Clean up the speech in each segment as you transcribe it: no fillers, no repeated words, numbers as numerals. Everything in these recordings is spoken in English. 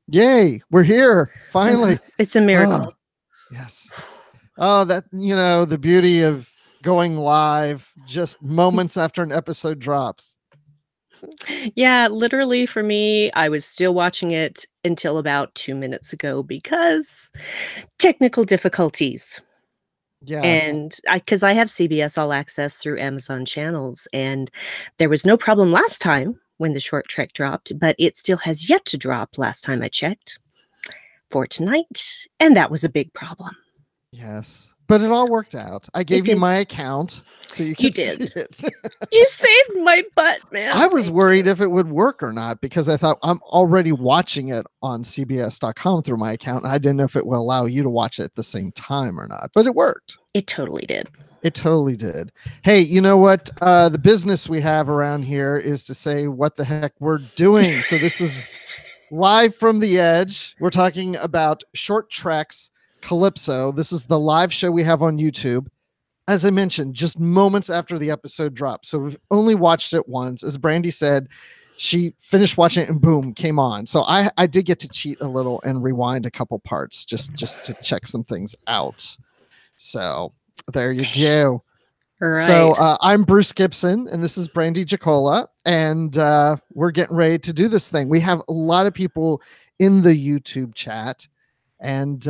Yay, we're here finally. It's a miracle. Yes. Oh, that, the beauty of going live just moments after an episode drops. Yeah, literally for me, I was still watching it until about 2 minutes ago because technical difficulties. Yes. And because I have CBS All Access through Amazon channels, and there was no problem last time when the short trek dropped, but it still has yet to drop last time I checked for tonight, and that was a big problem. Yes. But it all worked out. I gave you my account so you could see it. You saved my butt, man. I was worried if it would work or not because I thought I'm already watching it on CBS.com through my account. And I didn't know if it will allow you to watch it at the same time or not, but it worked. It totally did. It totally did. Hey, you know what? The business we have around here is to say what the heck we're doing. So this is live from the edge. We're talking about Short Trek's Calypso. This is the live show we have on YouTube. As I mentioned, just moments after the episode dropped. So we've only watched it once. As Brandi said, she finished watching it and boom, came on. So I did get to cheat a little and rewind a couple parts just to check some things out. So there you go. Right. So I'm Bruce Gibson, and this is Brandi Giacola, and we're getting ready to do this thing. We have a lot of people in the YouTube chat, and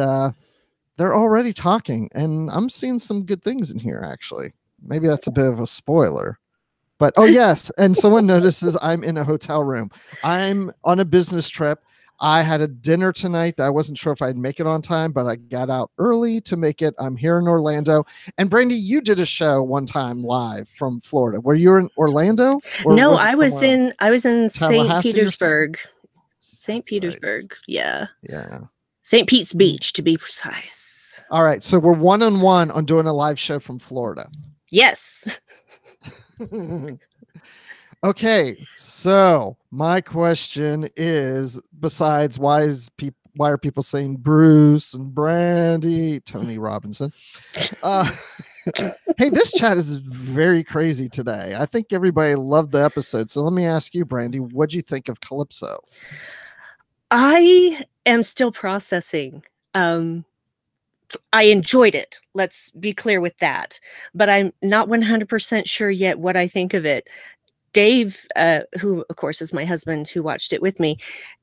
they're already talking, and I'm seeing some good things in here, actually. Maybe that's a bit of a spoiler. But, oh, yes, and someone notices I'm in a hotel room. I'm on a business trip. I had a dinner tonight that I wasn't sure if I'd make it on time, but I got out early to make it. I'm here in Orlando. And Brandi, you did a show one time live from Florida. Were you in Orlando? No, I was in St. Petersburg. St. Petersburg. Right. Yeah. Yeah. St. Pete's Beach, to be precise. All right. So we're one-on-one on doing a live show from Florida. Yes. Okay, so my question is, besides why are people saying Bruce and Brandi, Tony Robinson? Hey, this chat is very crazy today. I think everybody loved the episode. So let me ask you, Brandi, what'd you think of Calypso? I am still processing. I enjoyed it. Let's be clear with that. But I'm not 100% sure yet what I think of it. Dave, who, of course, is my husband who watched it with me,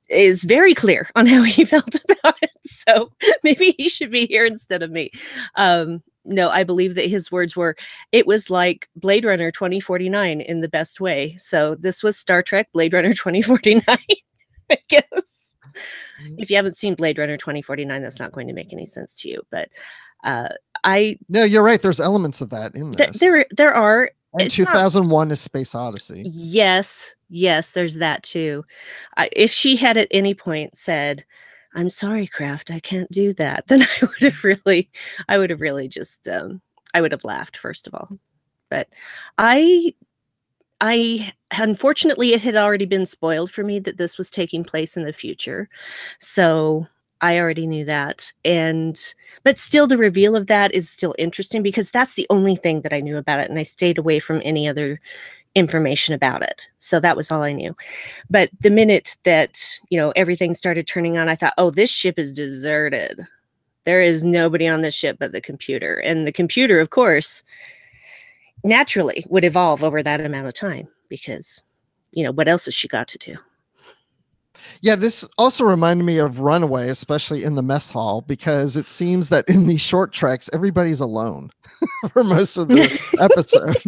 is very clear on how he felt about it. So maybe he should be here instead of me. No, I believe that his words were, it was like Blade Runner 2049 in the best way. So this was Star Trek Blade Runner 2049, I guess. If you haven't seen Blade Runner 2049, that's not going to make any sense to you. But no, you're right. There's elements of that in this. There are. And 2001 is Space Odyssey. Yes, there's that too. If she had at any point said, "I'm sorry, Kraft, I can't do that," then I would have really just, I would have laughed first of all. But I unfortunately, it had already been spoiled for me that this was taking place in the future, so I already knew that. But still, the reveal of that is still interesting because that's the only thing that I knew about it. And I stayed away from any other information about it. So that was all I knew. But the minute that, everything started turning on, I thought, oh, this ship is deserted. There is nobody on this ship but the computer. And the computer, of course, naturally would evolve over that amount of time because, what else has she got to do? Yeah, this also reminded me of Runaway, especially in the mess hall, because it seems that in these short treks, everybody's alone for most of the episode.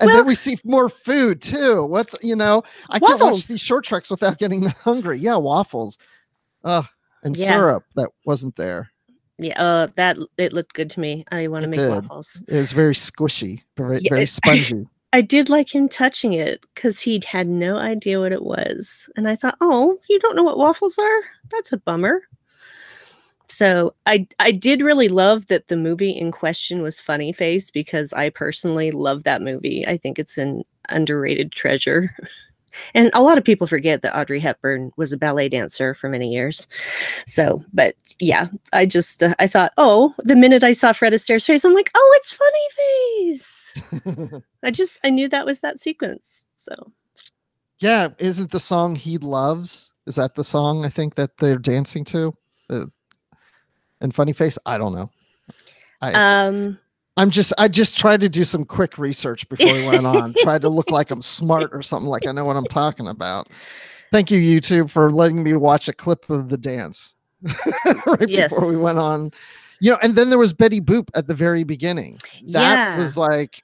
And then we see more food too. I can't watch these short treks without getting hungry. Yeah, waffles. And syrup that wasn't there. Yeah, it looked good to me. I want to make waffles. It was very squishy, very spongy. I did like him touching it because he had no idea what it was. And I thought, oh, you don't know what waffles are? That's a bummer. So I did really love that the movie in question was Funny Face because I personally love that movie. I think it's an underrated treasure. And a lot of people forget that Audrey Hepburn was a ballet dancer for many years. So, but yeah, I just, I thought, oh, the minute I saw Fred Astaire's face, I'm like, oh, it's Funny Face. I knew that was that sequence. So. Yeah. Isn't the song He Loves Is that the song I think that they're dancing to? Uh, and Funny Face? I don't know. Um, I just tried to do some quick research before we went on. Tried to look like I'm smart or something, like I know what I'm talking about. Thank you, YouTube, for letting me watch a clip of the dance right before we went on. And then there was Betty Boop at the very beginning. That was like,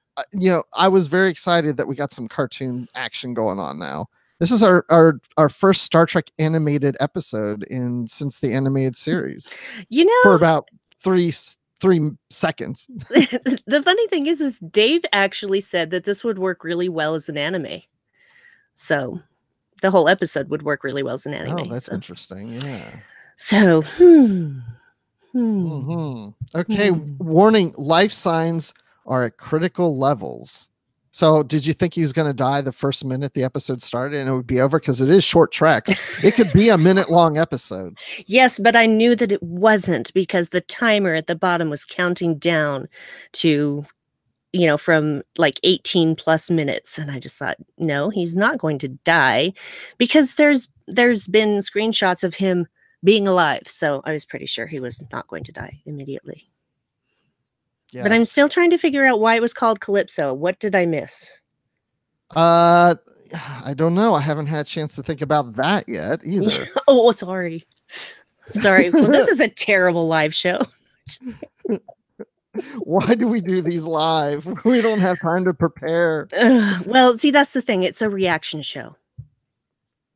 I was very excited that we got some cartoon action going on now. This is our first Star Trek animated episode since the animated series. For about three seconds. The funny thing is Dave actually said that this would work really well as an anime. So the whole episode would work really well as an anime. Oh, that's interesting. Yeah. So, Okay. Warning, life signs are at critical levels. So did you think he was going to die the first minute the episode started and it would be over? Because it is short tracks. It could be a minute-long episode. Yes, but I knew that it wasn't because the timer at the bottom was counting down to, from like 18 plus minutes. And I just thought, no, he's not going to die, because there's been screenshots of him being alive. So I was pretty sure he was not going to die immediately. Yes. But I'm still trying to figure out why it was called Calypso. What did I miss? I don't know. I haven't had a chance to think about that yet either. Oh, sorry. Well, this is a terrible live show. Why do we do these live? We don't have time to prepare. Well, see, that's the thing. It's a reaction show.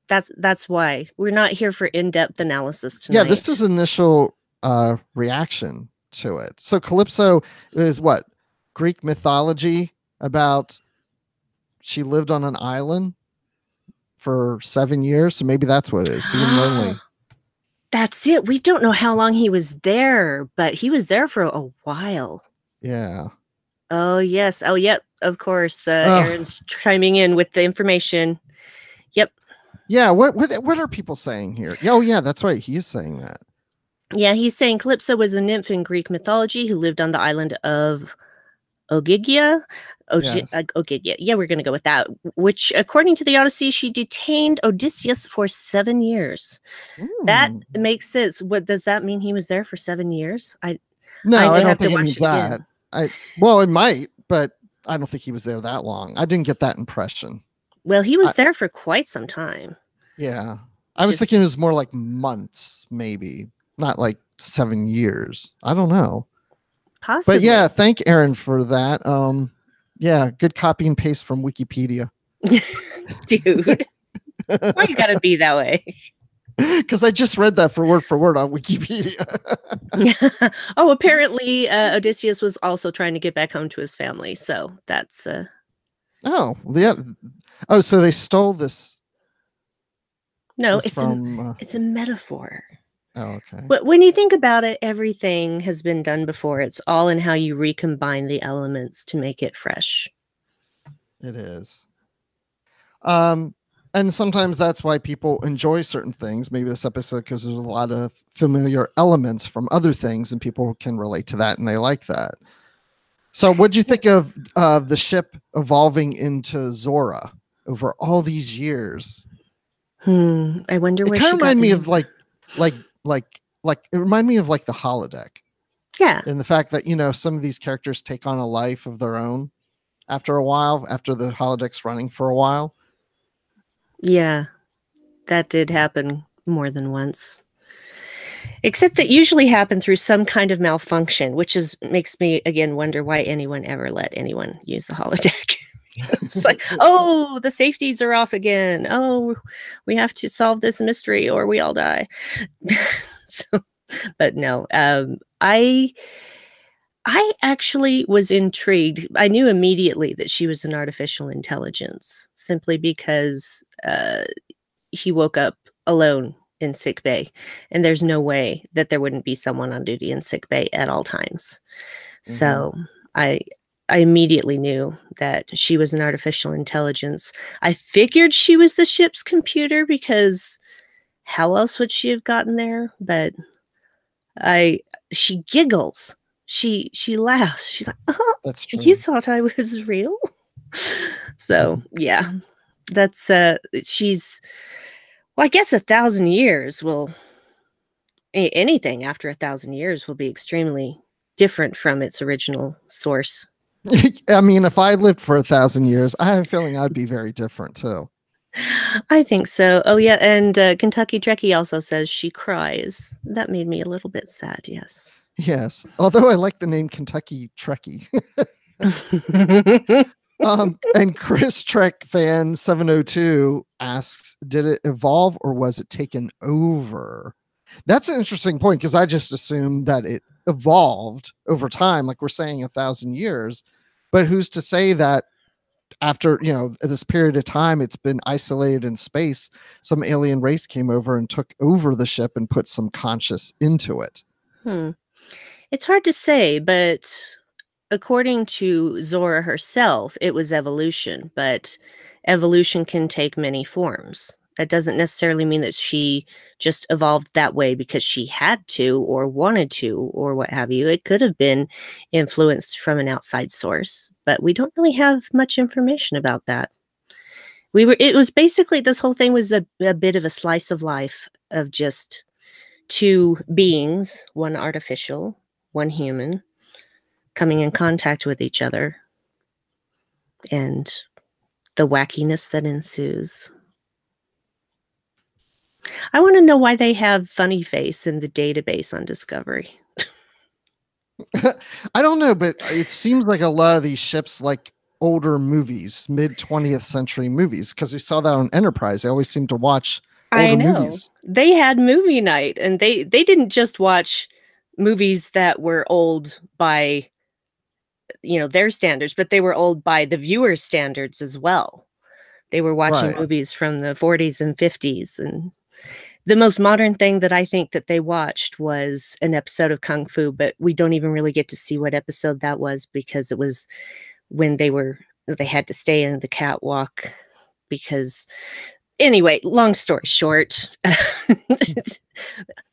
That's why we're not here for in-depth analysis tonight. Yeah, this is initial reaction to it. So Calypso is what? Greek mythology about she lived on an island for 7 years. So maybe that's what it is, being lonely. That's it. We don't know how long he was there, but he was there for a while. Yeah. Oh, yes. Oh, yep. Of course. Aaron's chiming in with the information. Yep. Yeah. What are people saying here? Oh, yeah, that's right. He's saying that. Yeah, he's saying Calypso was a nymph in Greek mythology who lived on the island of Ogygia. Ogygia. Yeah, we're going to go with that. Which, according to the Odyssey, she detained Odysseus for 7 years. That makes sense. What does that mean? He was there for 7 years? I don't think it means that. Well, it might, but I don't think he was there that long. I didn't get that impression. Well, he was there for quite some time. Yeah. I was thinking it was more like months, maybe. Not like 7 years. I don't know. Possibly. But yeah, thank Aaron for that. Yeah, good copy and paste from Wikipedia. Dude. Why you gotta be that way? Because I just read that for word on Wikipedia. Oh, apparently Odysseus was also trying to get back home to his family. So that's Oh, yeah. Oh, so they stole this. No, it's a metaphor. Oh, okay. But when you think about it, everything has been done before. It's all in how you recombine the elements to make it fresh. It is. And sometimes that's why people enjoy certain things. Maybe this episode, because there's a lot of familiar elements from other things and people can relate to that and they like that. So what'd you think of the ship evolving into Zora over all these years? I wonder where it kind of reminded me of like it reminded me of like the holodeck. Yeah. And the fact that, some of these characters take on a life of their own after a while, after the holodeck's running for a while. Yeah, that did happen more than once. Except that usually happened through some kind of malfunction, which makes me again wonder why anyone ever let anyone use the holodeck. It's like, oh, the safeties are off again. Oh, we have to solve this mystery or we all die. But no, I actually was intrigued. I knew immediately that she was an artificial intelligence simply because he woke up alone in sickbay, and there's no way that there wouldn't be someone on duty in sickbay at all times. Mm-hmm. So I immediately knew that she was an artificial intelligence. I figured she was the ship's computer because how else would she have gotten there? But she giggles. She laughs. She's like, "Oh, that's true. You thought I was real?" So yeah, that's she's Well, I guess 1,000 years will anything after 1,000 years will be extremely different from its original source. I mean, if I lived for 1,000 years, I have a feeling I'd be very different too. I think so. Oh yeah, and Kentucky Trekkie also says she cries. That made me a little bit sad. Yes. Yes. Although I like the name Kentucky Trekkie. And Chris Trek fan 702 asks, did it evolve or was it taken over? That's an interesting point because I just assumed that it evolved over time, like we're saying 1,000 years. But who's to say that after this period of time it's been isolated in space, some alien race came over and took over the ship and put some conscious into it? It's hard to say, but according to Zora herself, it was evolution, but evolution can take many forms. That doesn't necessarily mean that she just evolved that way because she had to or wanted to or what have you. It could have been influenced from an outside source, but we don't really have much information about that. It was basically, this whole thing was a bit of a slice of life of just two beings, one artificial, one human, coming in contact with each other and the wackiness that ensues. I want to know why they have Funny Face in the database on Discovery. I don't know, but it seems like a lot of these ships like older movies, mid 20th century movies, because we saw that on Enterprise. They always seem to watch older I know. movies. They had movie night, and they didn't just watch movies that were old by their standards, but they were old by the viewer's standards as well. They were watching Right. movies from the 40s and 50s, and the most modern thing that I think that they watched was an episode of Kung Fu, but we don't even really get to see what episode that was because it was when they had to stay in the catwalk because anyway, long story short,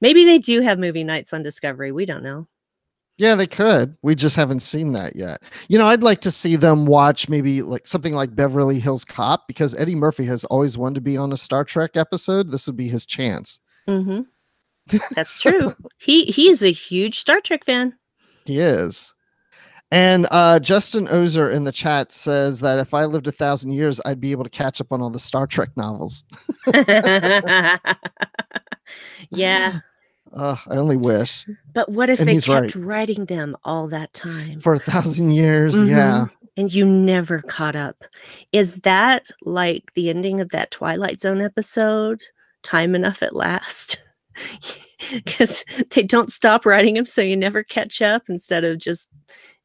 maybe they do have movie nights on Discovery. We don't know. Yeah, they could. We just haven't seen that yet. I'd like to see them watch maybe like something like Beverly Hills Cop because Eddie Murphy has always wanted to be on a Star Trek episode. This would be his chance. Mm-hmm. That's true. He is a huge Star Trek fan. He is. And Justin Ozer in the chat says that if I lived 1,000 years, I'd be able to catch up on all the Star Trek novels. Yeah. I only wish. But what if And they he's kept right. writing them all that time? For 1,000 years, yeah. And you never caught up. Is that like the ending of that Twilight Zone episode, Time Enough at Last? Because they don't stop writing them, so you never catch up instead of just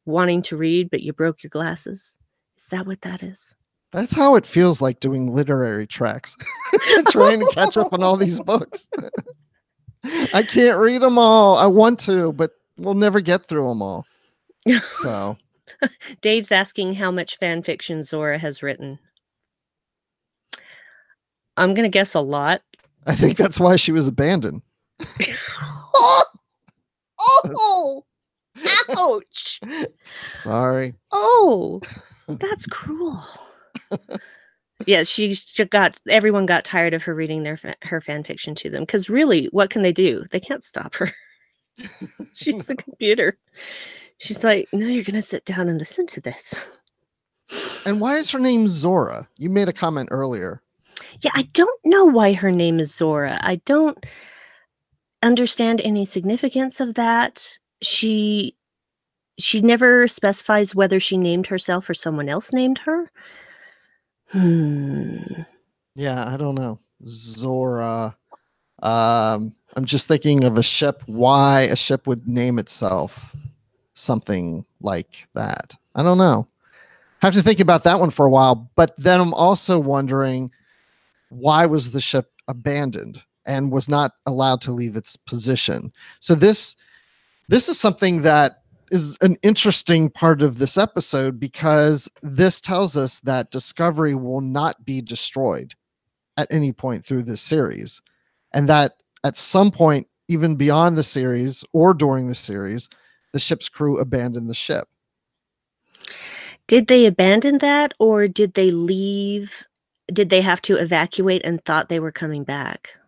wanting to read, but you broke your glasses. Is that what that is? That's how it feels like doing literary tracks. Trying to catch up on all these books. I can't read them all. I want to, but we'll never get through them all. So Dave's asking how much fan fiction Zora has written. I'm going to guess a lot. I think that's why she was abandoned. Oh, ouch. Sorry. Oh, that's cruel. Yeah, everyone got tired of her reading her fan fiction to them because really, what can they do? They can't stop her. She's a computer. She's like, no, you're going to sit down and listen to this. And why is her name Zora? You made a comment earlier. Yeah, I don't know why her name is Zora. I don't understand any significance of that. She never specifies whether she named herself or someone else named her. Yeah, I don't know. Zora. I'm just thinking of a ship. Why a ship would name itself something like that. I don't know. Have to think about that one for a while. But then I'm also wondering, why was the ship abandoned and was not allowed to leave its position? So this is something that is an interesting part of this episode because this tells us that Discovery will not be destroyed at any point through this series, and that at some point, even beyond the series or during the series, the ship's crew abandoned the ship. Did they abandon that, or did they leave did they have to evacuate and thought they were coming back?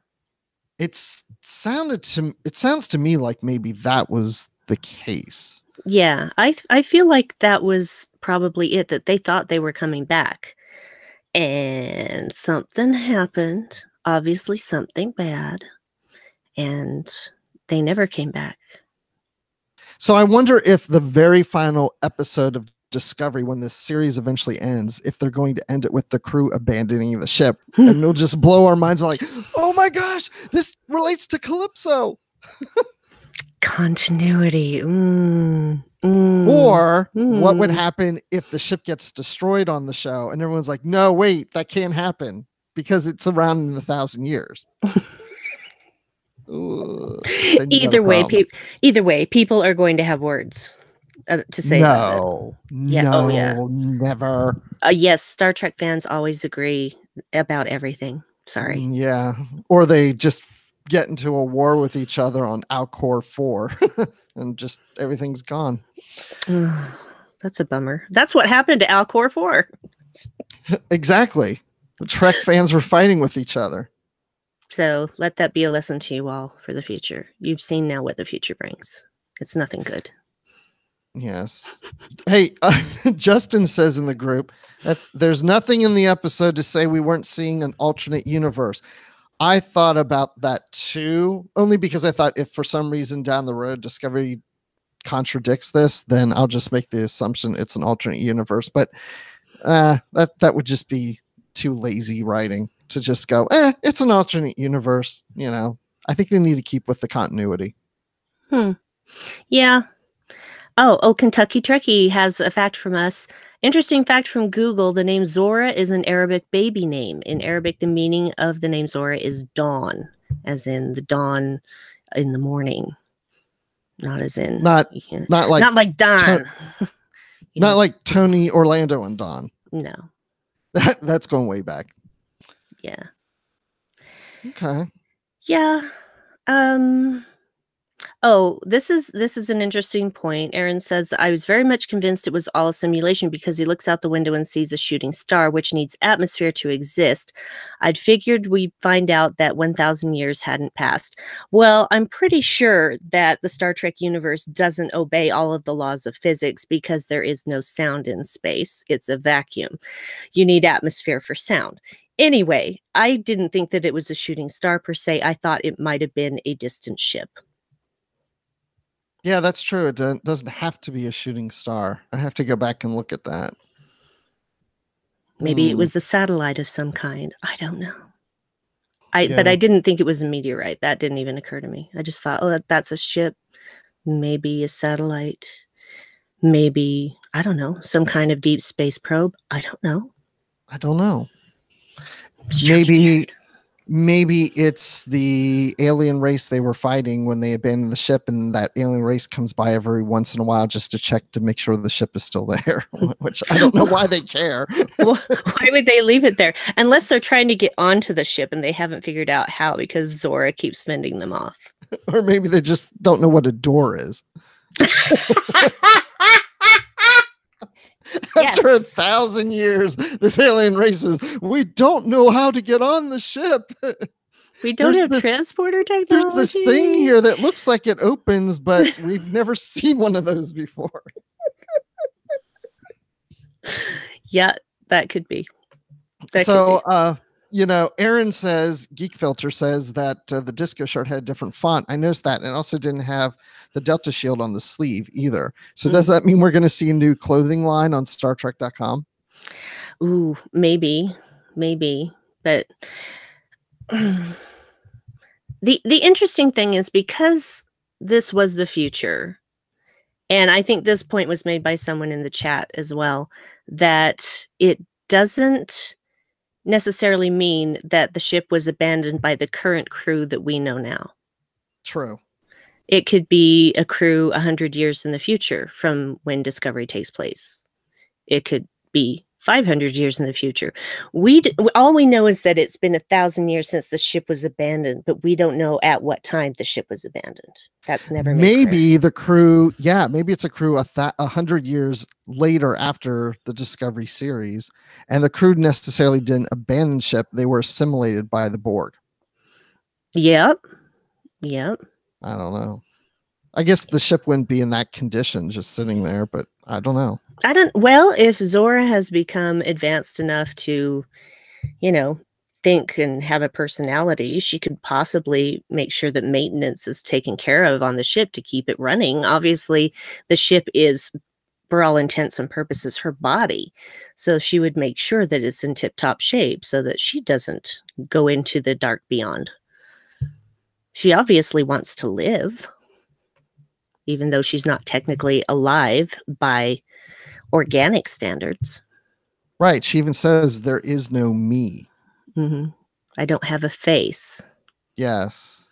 It sounds to me like maybe that was the case. Yeah, I feel like that was probably it, that they thought they were coming back. And something happened, obviously something bad, and they never came back. So I wonder if the very final episode of Discovery, when this series eventually ends, if they're going to end it with the crew abandoning the ship, and it'll just blow our minds like, oh my gosh, this relates to Calypso. Continuity. Or what would happen if the ship gets destroyed on the show and everyone's like, no, wait, that can't happen because it's around in 1,000 years. Either way, people are going to have words to say about it. Never. Yes, Star Trek fans always agree about everything. Sorry. Yeah. Or they just get into a war with each other on Alcor 4 and just everything's gone. That's a bummer. That's what happened to Alcor 4. Exactly. The Trek fans were fighting with each other. So let that be a lesson to you all for the future. You've seen now what the future brings. It's nothing good. Yes. Hey, Justin says in the group that there's nothing in the episode to say we weren't seeing an alternate universe. I thought about that too, only because I thought if for some reason down the road Discovery contradicts this, then I'll just make the assumption it's an alternate universe. But that would just be too lazy writing to just go, it's an alternate universe. You know, I think they need to keep with the continuity. Yeah. Oh, Kentucky Trekkie has a fact from us. Interesting fact from Google, the name Zora is an Arabic baby name. In Arabic, the meaning of the name Zora is dawn, as in the dawn in the morning. Not as in not like Don. Not like Tony, Orlando, and Don. No. That's going way back. Yeah. Okay. Yeah. Oh, this is an interesting point. Aaron says, I was very much convinced it was all a simulation because he looks out the window and sees a shooting star, which needs atmosphere to exist. I'd figured we'd find out that 1,000 years hadn't passed. Well, I'm pretty sure that the Star Trek universe doesn't obey all of the laws of physics because there is no sound in space. It's a vacuum. You need atmosphere for sound. Anyway, I didn't think that it was a shooting star per se. I thought it might have been a distant ship. Yeah, that's true. It doesn't have to be a shooting star. I have to go back and look at that. Maybe it was a satellite of some kind. I don't know. But I didn't think it was a meteorite. That didn't even occur to me. I just thought, oh, that's a ship. Maybe a satellite. Maybe, I don't know, some kind of deep space probe. I don't know. Maybe it's the alien race they were fighting when they abandoned the ship, and that alien race comes by every once in a while just to check to make sure the ship is still there, which I don't know why they care. Why would they leave it there? Unless they're trying to get onto the ship and they haven't figured out how because Zora keeps fending them off. Or maybe they just don't know what a door is. After 1,000 years, this alien race is, we don't know how to get on the ship. We don't have transporter technology. There's this thing here that looks like it opens, but we've never seen one of those before. Yeah, that could be. Aaron says, Geek Filter says that the disco shirt had a different font. I noticed that. And it also didn't have the Delta shield on the sleeve either. So does that mean we're going to see a new clothing line on StarTrek.com? Ooh, maybe. But the interesting thing is, because this was the future, and I think this point was made by someone in the chat as well, that it doesn't necessarily mean that the ship was abandoned by the current crew that we know now. True. It could be a crew 100 years in the future from when Discovery takes place. It could be 500 years in the future. All we know is that it's been 1,000 years since the ship was abandoned, but we don't know at what time the ship was abandoned. That's never made clear. Maybe the crew, maybe it's a crew 100 years later after the Discovery series, and the crew necessarily didn't abandon ship. They were assimilated by the Borg. Yep. I don't know. I guess the ship wouldn't be in that condition just sitting there, but I don't know. Well, if Zora has become advanced enough to, think and have a personality, she could possibly make sure that maintenance is taken care of on the ship to keep it running. Obviously, the ship is, for all intents and purposes, her body. So she would make sure that it's in tip-top shape so that she doesn't go into the dark beyond. She obviously wants to live, even though she's not technically alive by organic standards. Right. She even says there is no me. Mm-hmm. I don't have a face. Yes.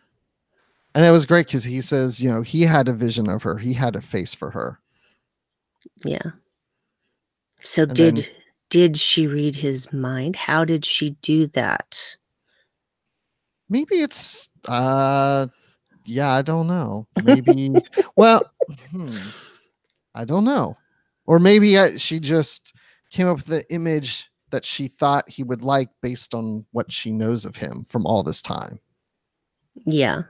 And that was great because he says, he had a vision of her. He had a face for her. Yeah. So did she read his mind? How did she do that? Maybe it's, I don't know. Maybe, well, I don't know. Or maybe she just came up with the image that she thought he would like based on what she knows of him from all this time. Yeah.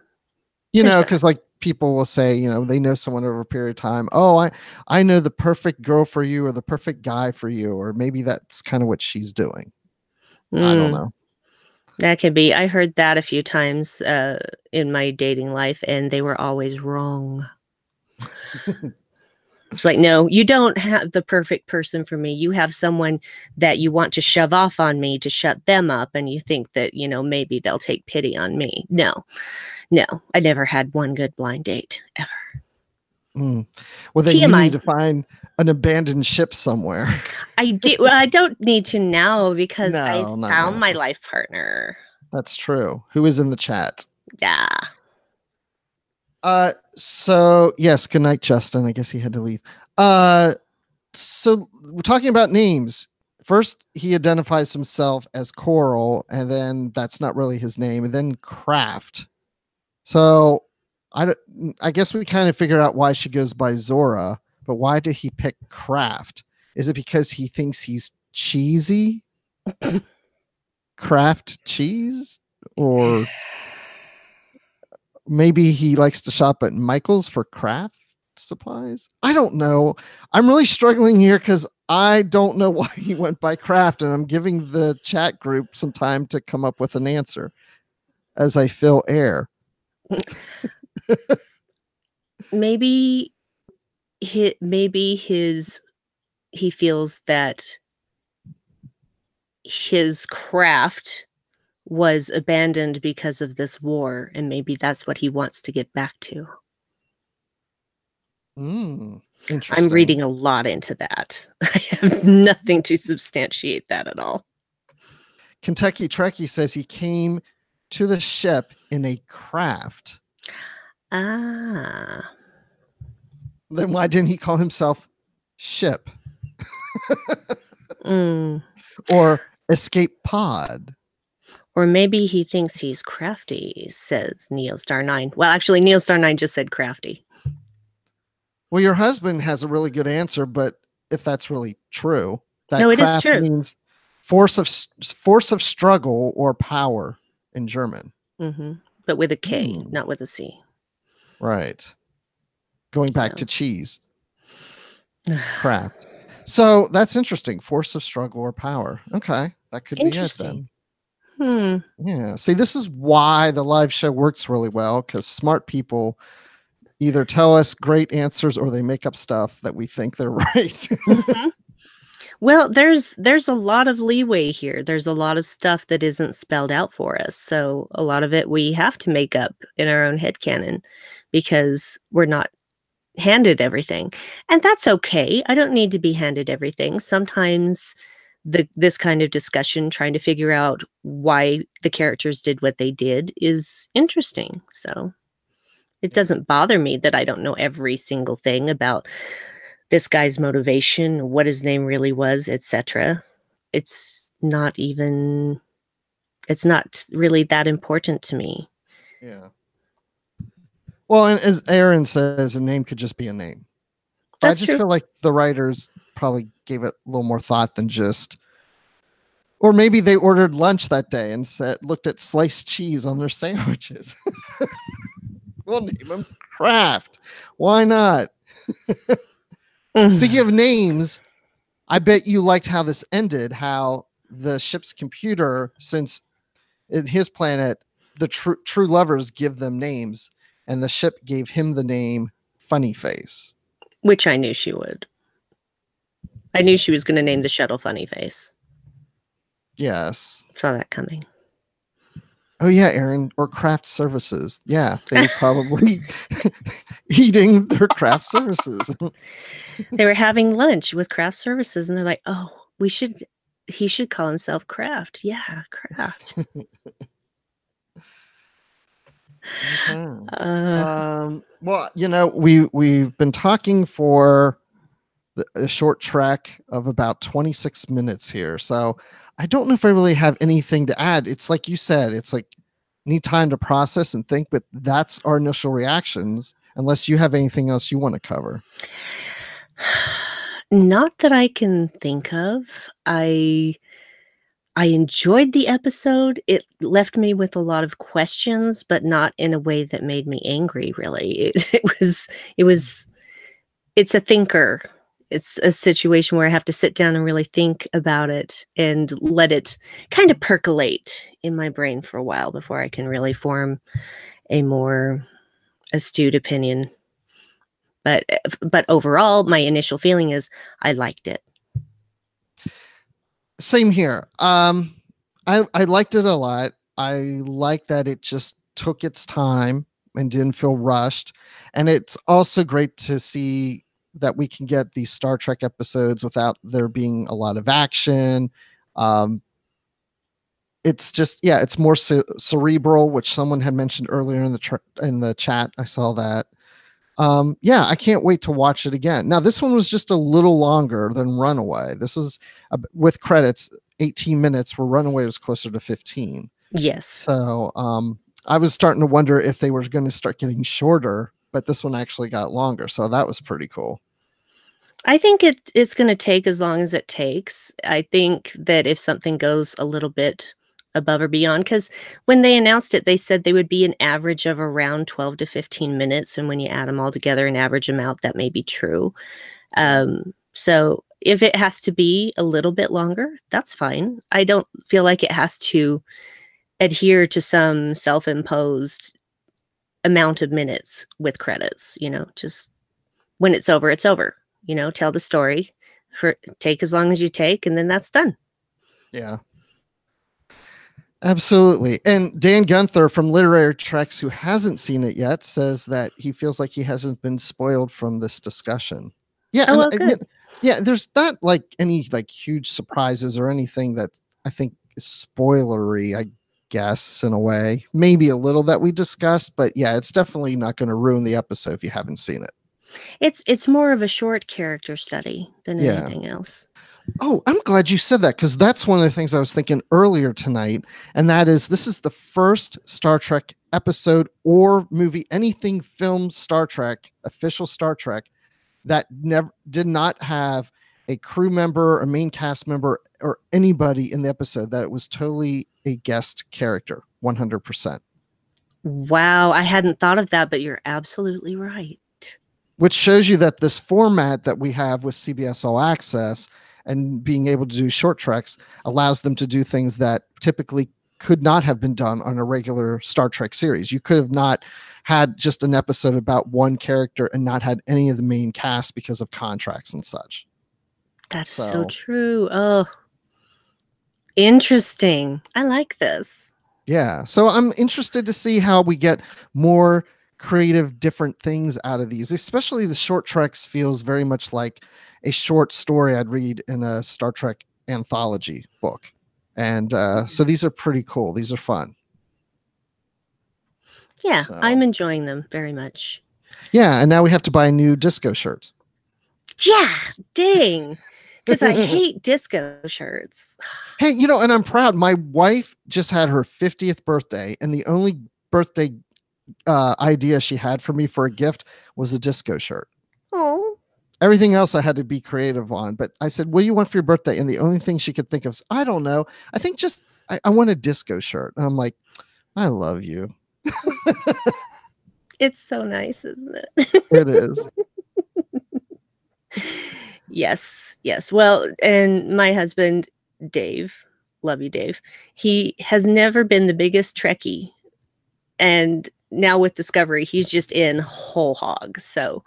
Because like people will say, they know someone over a period of time. Oh, I know the perfect girl for you or the perfect guy for you. Or maybe that's kind of what she's doing. I don't know. That could be. I heard that a few times in my dating life, and they were always wrong. It's like, no, you don't have the perfect person for me. You have someone that you want to shove off on me to shut them up, and you think that, maybe they'll take pity on me. No, I never had one good blind date, ever. Well, then TMI. You need to find an abandoned ship somewhere. I do. Well, I don't need to now because I found my life partner. That's true. Who is in the chat? Yeah. So yes, good night, Justin. I guess he had to leave. So we're talking about names. First, he identifies himself as Coral, and then that's not really his name, and then Craft. So I guess we kind of figured out why she goes by Zora, but why did he pick Craft? Is it because he thinks he's cheesy? Craft cheese? Or maybe he likes to shop at Michael's for craft supplies? I don't know. I'm really struggling here because I don't know why he went by Craft, and I'm giving the chat group some time to come up with an answer as I fill air. Maybe he feels that his craft was abandoned because of this war, and maybe that's what he wants to get back to. Interesting. I'm reading a lot into that. I have nothing to substantiate that at all. Kentucky Trekkie says he came to the ship in a craft. Ah. Then why didn't he call himself Ship? Or Escape Pod? Or maybe he thinks he's crafty, says Neostar9. Well, actually, Neostar9 just said crafty. Well, your husband has a really good answer, but if that's really true, that no, it is true. Means force of struggle or power in German. Mm-hmm. But with a K, not with a C. Right. Going back to cheese. Craft. So that's interesting. Force of struggle or power. Okay. That could be it then. Yeah. See, this is why the live show works really well, because smart people either tell us great answers or they make up stuff that we think they're right. Mm-hmm. Well, there's a lot of leeway here. There's a lot of stuff that isn't spelled out for us. So a lot of it we have to make up in our own headcanon because we're not handed everything. And that's okay. I don't need to be handed everything. Sometimes this kind of discussion, trying to figure out why the characters did what they did, is interesting. So it doesn't bother me that I don't know every single thing about this guy's motivation, what his name really was, etc. it's not really that important to me. Yeah. Well, and as Aaron says, a name could just be a name. But I That's just true. feel like the writers probably gave it a little more thought than just, or maybe they ordered lunch that day and looked at sliced cheese on their sandwiches. We'll name them Kraft. Why not? Speaking of names, I bet you liked how this ended, how the ship's computer, since in his planet, the true lovers give them names, and the ship gave him the name Funny Face. Which I knew she would. I knew she was going to name the shuttle Funny Face. Yes. Saw that coming. Oh yeah, Aaron, or craft services. Yeah, they were probably eating their craft services. They were having lunch with craft services, and they're like, "Oh, he should call himself Craft." Yeah, Craft. Okay. Well, we've been talking for a short track of about 26 minutes here, so I don't know if I really have anything to add. It's like you said, it's like need time to process and think, but that's our initial reactions. Unless you have anything else you want to cover. Not that I can think of. I enjoyed the episode. It left me with a lot of questions, but not in a way that made me angry, really. It's a thinker. It's a situation where I have to sit down and really think about it and let it kind of percolate in my brain for a while before I can really form a more astute opinion. But overall, my initial feeling is I liked it. Same here. I liked it a lot. I like that it just took its time and didn't feel rushed. And it's also great to see that we can get these Star Trek episodes without there being a lot of action. It's just, yeah, it's more cerebral, which someone had mentioned earlier in the chat. I saw that. Yeah, I can't wait to watch it again. Now, this one was just a little longer than Runaway. This was with credits 18 minutes, where Runaway was closer to 15. Yes. So I was starting to wonder if they were going to start getting shorter, but this one actually got longer. So that was pretty cool. I think it's going to take as long as it takes. I think that if something goes a little bit above or beyond, because when they announced it, they said they would be an average of around 12 to 15 minutes. And when you add them all together, an average amount, that may be true. So if it has to be a little bit longer, that's fine. I don't feel like it has to adhere to some self-imposed amount of minutes with credits, just when it's over, it's over. Tell the story, take as long as you take, and then that's done. Yeah. Absolutely. And Dan Gunther from Literary Treks, who hasn't seen it yet, says that he feels like he hasn't been spoiled from this discussion. Yeah. Oh, well, good. Yeah, there's not like any like huge surprises or anything that I think is spoilery, I guess, in a way. Maybe a little that we discussed, but yeah, it's definitely not going to ruin the episode if you haven't seen it. It's more of a short character study than anything else. Oh, I'm glad you said that, because that's one of the things I was thinking earlier tonight, and that is this is the first Star Trek episode or movie, anything filmed Star Trek, official Star Trek, that did not have a crew member, a main cast member, or anybody in the episode, that it was totally a guest character, 100%. Wow, I hadn't thought of that, but you're absolutely right. Which shows you that this format that we have with CBS All Access and being able to do short treks allows them to do things that typically could not have been done on a regular Star Trek series. You could have not had just an episode about one character and not had any of the main cast because of contracts and such. That's so true. Oh, interesting. I like this. Yeah. So I'm interested to see how we get more creative, different things out of these, especially the short treks feels very much like a short story I'd read in a Star Trek anthology book. And so these are pretty cool. These are fun. Yeah, so. I'm enjoying them very much. Yeah, and now we have to buy new disco shirts. Yeah, dang. Because I hate disco shirts. Hey, and I'm proud. My wife just had her 50th birthday, and the only birthday idea she had for me for a gift was a disco shirt. Oh. Everything else I had to be creative on. But I said, what do you want for your birthday? And the only thing she could think of is, I don't know. I think just, I want a disco shirt. And I'm like, I love you. It's so nice, isn't it? It is. Yes. Well, and my husband, Dave, love you, Dave. He has never been the biggest Trekkie. And now with Discovery, he's just in whole hog. So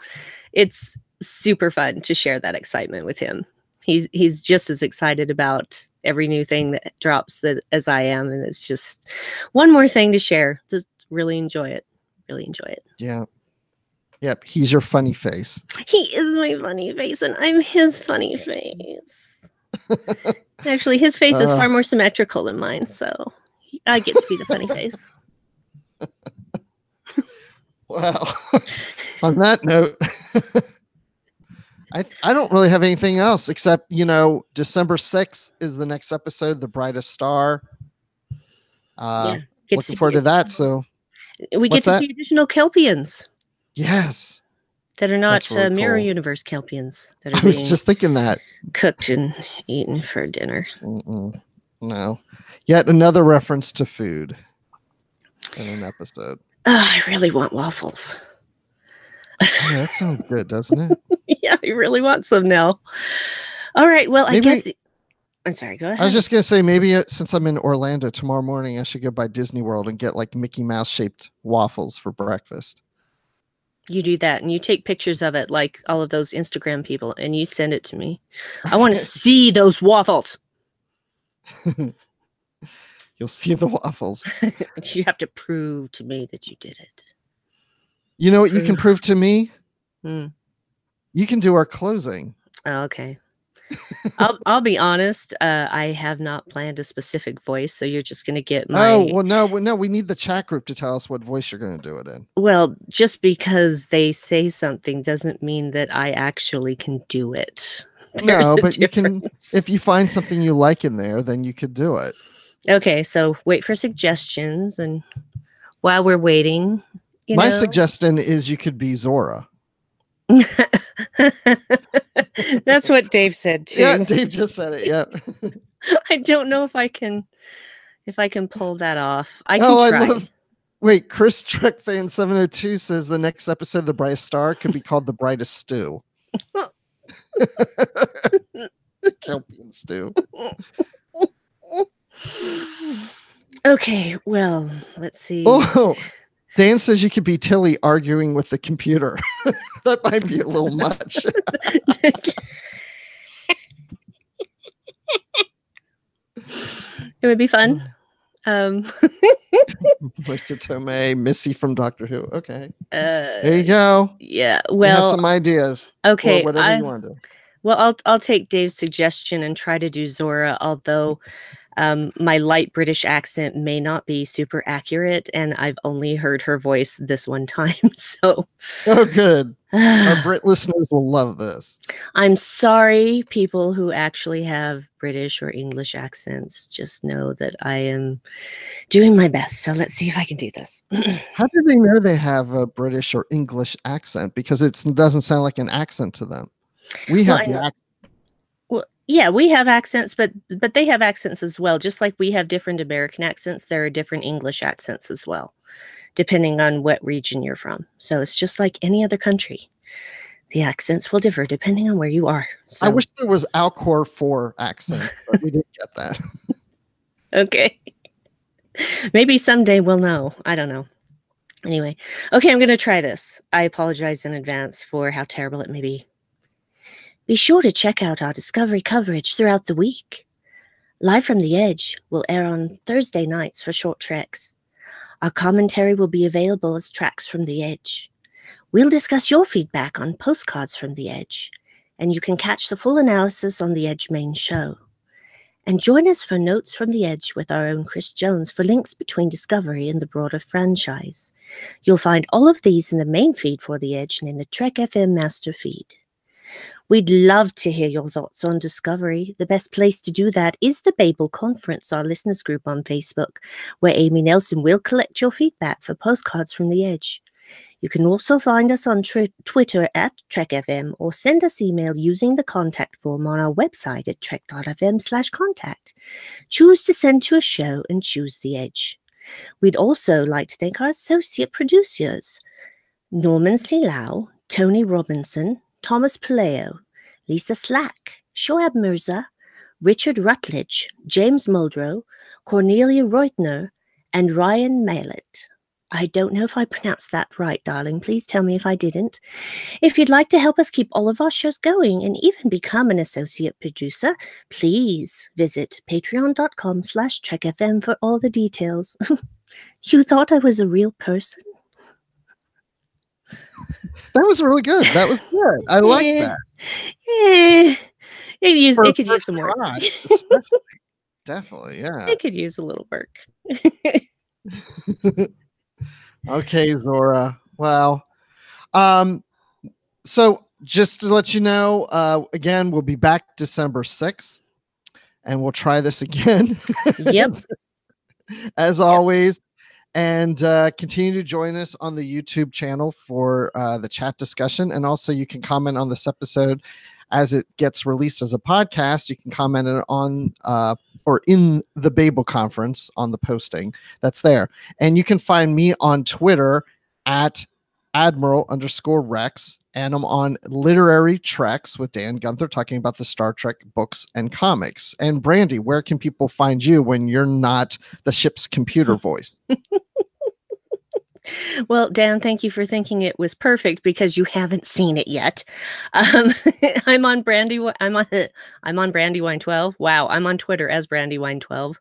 it's super fun to share that excitement with him. He's just as excited about every new thing that drops as I am. And it's just one more thing to share. Just really enjoy it. Yeah. Yep. He's your funny face. He is my funny face, and I'm his funny face. Actually, his face is far more symmetrical than mine, so I get to be the funny face. Wow. On that note, I don't really have anything else except, December 6th is the next episode, The Brightest Star. Looking forward to that. So we get to see additional Kelpians. Yes. That are not really Mirror Universe Kelpians. That are I was just thinking that. Cooked and eaten for dinner. No. Yet another reference to food in an episode. I really want waffles. Yeah, that sounds good, doesn't it? Yeah, I really want some now. All right. Well, I guess... I'm sorry, go ahead. I was just going to say, maybe since I'm in Orlando tomorrow morning, I should go by Disney World and get like Mickey Mouse shaped waffles for breakfast. You do that and you take pictures of it like all of those Instagram people and you send it to me. I want to see those waffles. You'll see the waffles. You have to prove to me that you did it. You know what you can prove to me? You can do our closing. Oh, okay. I'll be honest. I have not planned a specific voice, so you're just going to get my... Oh, well, no. We need the chat group to tell us what voice you're going to do it in. Well, just because they say something doesn't mean that I actually can do it. No, but you can... If you find something you like in there, then you could do it. Okay, so wait for suggestions, and while we're waiting... My suggestion is you could be Zora. That's what Dave said too. Yeah, Dave just said it. Yeah. I don't know if I can pull that off. I can try. Wait, Chris Trek fan 702 says the next episode of The Brightest Star could be called The Brightest Stew. Kelpian stew. Okay, well, let's see. Oh, Dan says you could be Tilly arguing with the computer. That might be a little much. It would be fun. Mr. Tomei, Missy from Doctor Who. Okay. There you go. Yeah. Well, you have some ideas. Okay. Whatever you want to do. Well, I'll take Dave's suggestion and try to do Zora, although my light British accent may not be super accurate, and I've only heard her voice this one time. So, oh, good. Our Brit listeners will love this. I'm sorry, people who actually have British or English accents. Just know that I am doing my best. So let's see if I can do this. How do they know they have a British or English accent? Because it doesn't sound like an accent to them. We have the accent. Well, yeah, we have accents, but they have accents as well. Just like we have different American accents, there are different English accents as well, depending on what region you're from. So it's just like any other country. The accents will differ depending on where you are. So. I wish there was Alcor 4 accent, but we didn't get that. Okay. Maybe someday we'll know. I don't know. Anyway, okay, I'm going to try this. I apologize in advance for how terrible it may be. Be sure to check out our Discovery coverage throughout the week. Live from the Edge will air on Thursday nights for short treks. Our commentary will be available as Tracks from the Edge. We'll discuss your feedback on Postcards from the Edge, and you can catch the full analysis on the Edge main show. And join us for Notes from the Edge with our own Chris Jones for links between Discovery and the broader franchise. You'll find all of these in the main feed for the Edge and in the Trek FM master feed. We'd love to hear your thoughts on Discovery. The best place to do that is the Babel Conference, our listeners group on Facebook, where Amy Nelson will collect your feedback for postcards from the edge. You can also find us on Twitter at TrekFM or send us email using the contact form on our website at trek.fm/contact. Choose to send to a show and choose the edge. We'd also like to thank our associate producers, Norman C. Lau, Tony Robinson, Thomas Palayo, Lisa Slack, Shoaib Mirza, Richard Rutledge, James Muldrow, Cornelia Reutner, and Ryan Mallet. I don't know if I pronounced that right, darling. Please tell me if I didn't. If you'd like to help us keep all of our shows going and even become an associate producer, please visit patreon.com/trekfm for all the details. You thought I was a real person? That was really good. That was good. I like that. It could use some work. Especially. Definitely, yeah. It could use a little work. Okay, Zora. Well, so just to let you know, again, we'll be back December 6th, and we'll try this again. Yep. As always. And continue to join us on the YouTube channel for the chat discussion. And also you can comment on this episode as it gets released as a podcast. You can comment on or in the Babel conference on the posting that's there. And you can find me on Twitter at Admiral_Rex. And I'm on Literary Treks with Dan Gunther talking about the Star Trek books and comics. And Brandi, where can people find you when you're not the ship's computer voice? Well, Dan, thank you for thinking it was perfect because you haven't seen it yet. I'm on Brandywine. I'm on Brandywine 12. Wow, I'm on Twitter as Brandywine 12.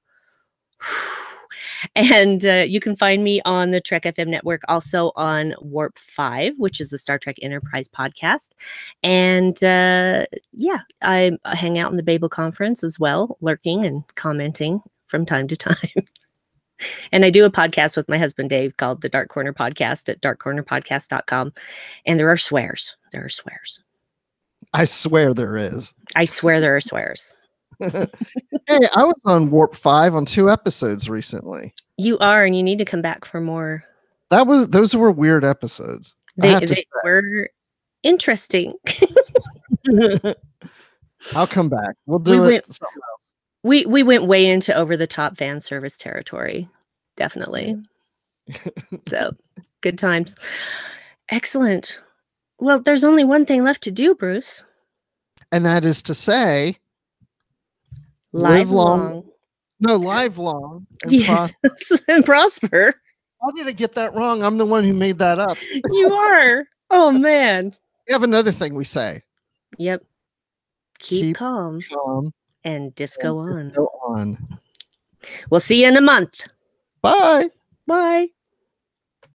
And you can find me on the Trek FM network, also on Warp 5, which is the Star Trek Enterprise podcast. And yeah, I hang out in the Babel conference as well, lurking and commenting from time to time. And I do a podcast with my husband, Dave, called the Dark Corner Podcast at darkcornerpodcast.com. And there are swears. There are swears. I swear there is. I swear there are swears. Hey, I was on Warp 5 on 2 episodes recently. You are, and you need to come back for more. Those were weird episodes. They were interesting. I'll come back. We'll do it. Something else. We went way into over the top fan service territory. Definitely. So good times. Excellent. Well, there's only one thing left to do, Bruce. And that is to say, live long. No, live long and, yes, and prosper. How did I get that wrong? I'm the one who made that up. You are. Oh, man. We have another thing we say. Yep. Keep calm. And disco on. Disco on. We'll see you in a month. Bye. Bye.